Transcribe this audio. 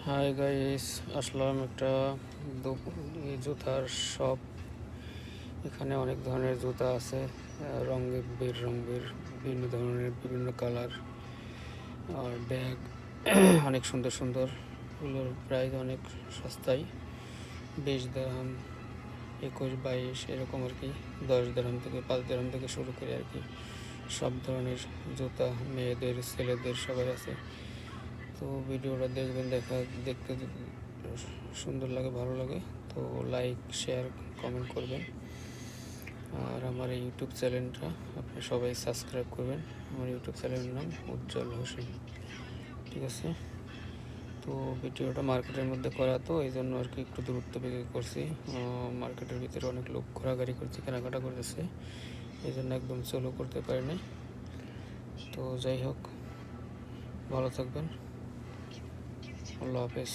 Hi guys, আসলাম একটা জুতার shop. এখানে অনেক ধরনের জুতা আছে, রঙের বিভিন্ন ধরনের বিভিন্ন কালার আর ব্যাগ অনেক সুন্দর সুন্দর। এগুলোর প্রাইস অনেক সস্তায়, 20 দিরহাম, 21-22 এরকম আর কি। 10 দিরহাম থেকে 5 দিরহাম থেকে শুরু করে আর কি সব ধরনের জুতা, মেয়েদের ছেলেদের সবাই আছে। তো ভিডিওটা দেখবেন, দেখতে সুন্দর লাগে, ভালো লাগে তো লাইক, শেয়ার, কমেন্ট করবেন। আর আমার এই ইউটিউব চ্যানেলটা আপনি সবাই সাবস্ক্রাইব করবেন। আমার ইউটিউব চ্যানেলের নাম উজ্জ্বল হোসেন, ঠিক আছে? তো ভিডিওটা মার্কেটের মধ্যে করা, তো এই জন্য আর কি একটু দূরত্ব বেগে করছি। মার্কেটের ভিতরে অনেক লোক ঘোরাঘুরি করছে, কেনাকাটা করতেছে, এই জন্য একদম সোলো করতে পারিনি। তো যাই হোক, ভালো থাকবেন, আল্লাহ হাফেজ।